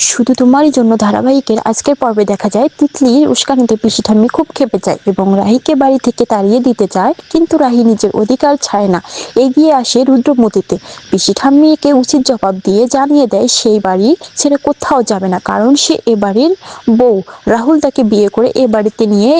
শুধু তোমারই জন্য ধারাবাহিকের আজকের পর্বে দেখা যায় তিতলির উস্কানিতে পিসি ঠাম্মি খুব ক্ষেপে যায় এবং রাহিকে বাড়ি থেকে তাড়িয়ে দিতে চায়, কিন্তু রাহি নিজের অধিকার ছাড়ে না, এগিয়ে আসে রুদ্রমতিতে। পিসি ঠাম্মিকে উচিত জবাব দিয়ে জানিয়ে দেয় সেই বাড়ি ছেড়ে কোথাও যাবে না, কারণ সে এ বাড়ির বউ। রাহুল তাকে বিয়ে করে এ বাড়িতে নিয়ে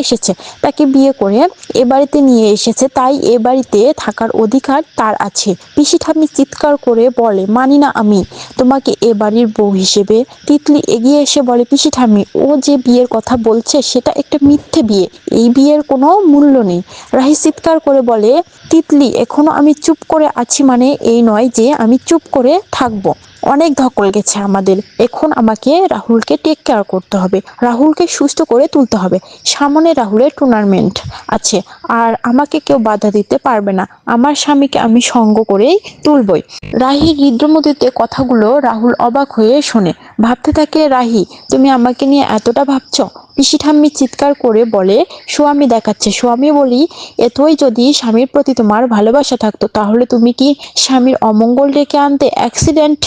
এসেছে, তাই এ বাড়িতে থাকার অধিকার তার আছে। পিসি ঠাম্মি চিৎকার করে বলে, মানি না আমি তোমাকে এ বাড়ির বউ হিসেবে। তিতলি এগিয়ে এসে বলে, পিসি ঠাম্মি, ও যে বিয়ের কথা বলছে সেটা একটা মিথ্যে বিয়ে, এই বিয়ের কোনো মূল্য নেই। রাহি চিৎকার করে বলে, তিতলি, এখনো আমি চুপ করে আছি মানে এই নয় যে আমি চুপ করে থাকবো। অনেক ধকল গেছে আমাদের, এখন আমাকে রাহুলকে টেক কেয়ার করতে হবে, রাহুলকে সুস্থ করে তুলতে হবে। সামনে রাহুলের টুর্নামেন্ট আছে, আর আমাকে কেউ বাধা দিতে পারবে না, আমার স্বামীকে আমি সঙ্গ করেই তুলবই। রাহির হৃদ্যমতিতে কথাগুলো রাহুল অবাক হয়ে শোনে, ভাবতে থাকে, রাহি, তুমি আমাকে নিয়ে এতটা ভাবছো? পিসি ঠাম্মি চিৎকার করে বলে, স্বামী দেখাচ্ছে। স্বামী বলি, এতই যদি স্বামীর প্রতি তোমার ভালোবাসা থাকতো তাহলে তুমি কি স্বামীর অমঙ্গল ডেকে আনতে? অ্যাক্সিডেন্ট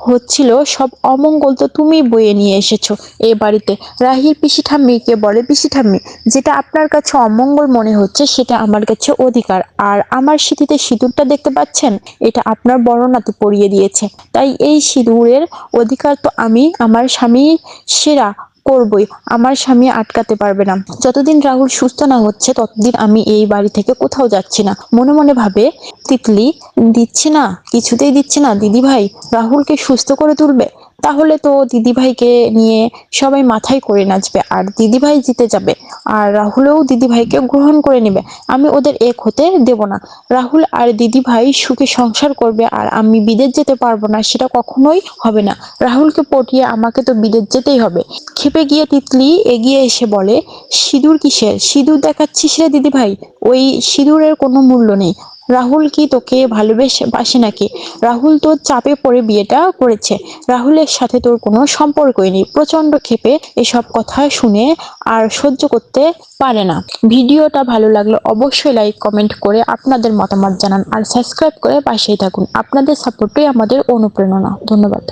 হচ্ছিল, সব অমঙ্গল তো তুমি বয়ে নিয়ে এসেছো এ বাড়িতে। রাহির পিসি ঠাম্মিকে বলে, পিসি ঠাম্মি, যেটা আপনার কাছে অমঙ্গল মনে হচ্ছে সেটা আমার কাছে অধিকার। আর আমার সিঁথিতে সিঁদুরটা দেখতে পাচ্ছেন, এটা আপনার বড় নাতি পরিয়ে দিয়েছে, তাই এই সিঁদুরের অধিকার তো আমি আমার স্বামী সেরা করবই, আমার স্বামী আটকাতে পারবে না। যতদিন রাহুল সুস্থ না হচ্ছে ততদিন আমি এই বাড়ি থেকে কোথাও যাচ্ছি না। মনে মনে ভাবে তিতলি, দিচ্ছে না, কিছুতেই দিচ্ছে না দিদিভাই রাহুলকে সুস্থ করে তুলবে, তাহলে তো দিদিভাইকে নিয়ে সবাই মাথায় করে নাচবে আর দিদিভাই জিতে যাবে, আর রাহুলও দিদিভাইকে গ্রহণ করে নেবে। আমি ওদের এক হতে দেব না। রাহুল আর দিদিভাই সুখে সংসার করবে আর আমি বিদেশ যেতে পারবো না, সেটা কখনোই হবে না। রাহুলকে পটিয়ে আমাকে তো বিদেশ যেতেই হবে। ক্ষেপে গিয়ে তিতলি এগিয়ে এসে বলে, সিঁদুর কিসের? সিঁদুর দেখাচ্ছিস রে দিদিভাই, ওই সিঁদুরের কোনো মূল্য নেই। রাহুল কি তোকে ভালোবাসে নাকি? রাহুল তোর চাপে পড়ে বিয়েটা করেছে, রাহুলের সাথে তোর কোনো সম্পর্কই নেই। প্রচন্ড ক্ষেপে এসব কথা শুনে আর সহ্য করতে পারে না। ভিডিওটা ভালো লাগলে অবশ্যই লাইক কমেন্ট করে আপনাদের মতামত জানান আর সাবস্ক্রাইব করে পাশেই থাকুন। আপনাদের সাপোর্টই আমাদের অনুপ্রেরণা। ধন্যবাদ।